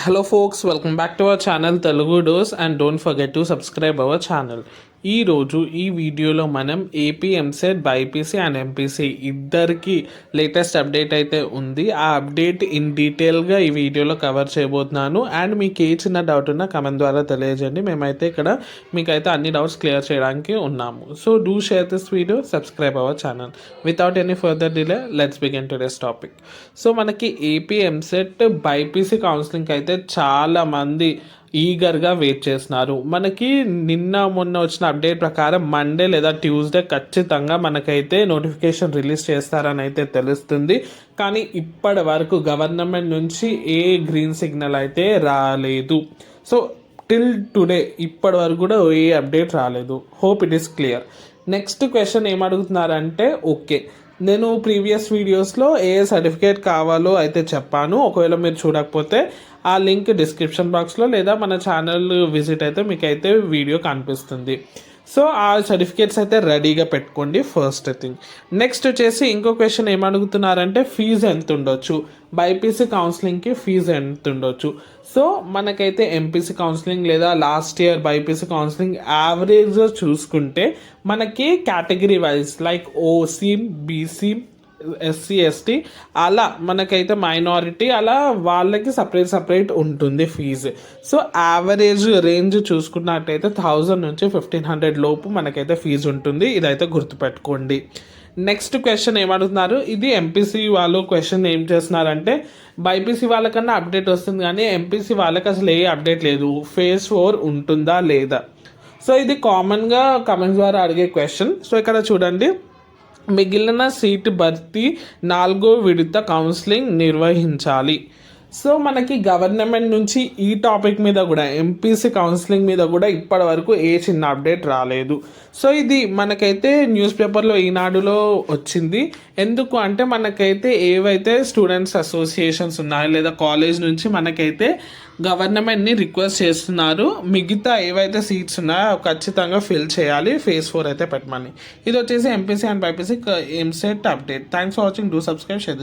Hello folks, welcome back to our channel Telugu Dose and don't forget to subscribe our channel. ఈ వీడియోలో మనం AP EAMCET BiPC and MPC ఇద్దరికి latest update అయితే ఉంది. ఆ update in డీటెయిల్గా ఈ వీడియోలో కవర్ చేయబోతున్నాను. అండ్ మీకు ఏ చిన్న డౌట్ ఉన్నా కమెంట్ ద్వారా తెలియజేయండి. మేమైతే ఇక్కడ మీకైతే అన్ని డౌట్స్ క్లియర్ చేయడానికి ఉన్నాము. So do share this video, subscribe our channel. Without any further delay let's begin today's topic. So మనకి ఏపీ ఎంసెట్ బైపీసీ కౌన్సిలింగ్ అయితే చాలామంది ఈగర్గా వెయిట్ చేస్తున్నారు. మనకి నిన్న మొన్న వచ్చిన అప్డేట్ ప్రకారం మండే లేదా ట్యూస్డే ఖచ్చితంగా మనకైతే నోటిఫికేషన్ రిలీజ్ చేస్తారని అయితే తెలుస్తుంది. కానీ ఇప్పటి వరకు గవర్నమెంట్ నుంచి ఏ గ్రీన్ సిగ్నల్ అయితే రాలేదు. సో టిల్ టుడే ఇప్పటి వరకు కూడా ఏ అప్డేట్ రాలేదు. Hope it is clear. Next question ఏమడుగుతున్నారంటే, ఓకే నేను ప్రీవియస్ వీడియోస్లో ఏ సర్టిఫికేట్ కావాలో అయితే చెప్పాను. ఒకవేళ మీరు చూడకపోతే ఆ లింక్ డిస్క్రిప్షన్ బాక్స్లో లేదా మన ఛానల్ విజిట్ అయితే మీకైతే వీడియో కనిపిస్తుంది. సో ఆ సర్టిఫికేట్స్ అయితే రెడీగా పెట్టుకోండి, ఫస్ట్ థింగ్. నెక్స్ట్ వచ్చేసి ఇంకో క్వశ్చన్ ఏమడుగుతున్నారంటే, ఫీజు ఎంత ఉండొచ్చు, బైపీసీ కౌన్సిలింగ్కి ఫీజు ఎంత ఉండొచ్చు. సో మనకైతే ఎంపీసీ కౌన్సిలింగ్ లేదా last year BiPC counselling average చూసుకుంటే మనకి category wise like OC, BC, SC, ST అలా మనకైతే మైనారిటీ అలా వాళ్ళకి సపరేట్ ఉంటుంది ఫీజు. సో యావరేజ్ రేంజ్ చూసుకున్నట్టయితే 1000 నుంచి 1500 లోపు మనకైతే ఫీజు ఉంటుంది. ఇదైతే గుర్తుపెట్టుకోండి. నెక్స్ట్ క్వశ్చన్ ఏమడుగుతున్నారు, ఇది ఎంపీసీ వాళ్ళు క్వశ్చన్ ఏం చేస్తున్నారంటే, బైపీసీ వాళ్ళకన్నా అప్డేట్ వస్తుంది కానీ ఎంపీసీ వాళ్ళకి అసలు ఏ అప్డేట్ లేదు, ఫేజ్ 4 ఉంటుందా లేదా. సో ఇది కామన్గా కమెంట్స్ ద్వారా అడిగే క్వశ్చన్. సో ఇక్కడ చూడండి, మిగిలిన సీటు భర్తీ 4వ విడత కౌన్సిలింగ్ నిర్వహించాలి. సో మనకి గవర్నమెంట్ నుంచి ఈ టాపిక్ మీద కూడా ఎంపీసీ కౌన్సిలింగ్ మీద కూడా ఇప్పటి వరకు ఏ చిన్న అప్డేట్ రాలేదు. సో ఇది మనకైతే న్యూస్ పేపర్లో ఈనాడులో వచ్చింది. ఎందుకు అంటే మనకైతే ఏవైతే స్టూడెంట్స్ అసోసియేషన్స్ ఉన్నాయో లేదా కాలేజ్ నుంచి మనకైతే గవర్నమెంట్ని రిక్వెస్ట్ చేస్తున్నారు, మిగతా ఏవైతే సీట్స్ ఉన్నాయో ఖచ్చితంగా ఫిల్ చేయాలి, ఫేజ్ 4 అయితే పెట్టమని. ఇది వచ్చేసి MPC and BiPC EAMCET update. Thanks for watching. Do subscribe, share this.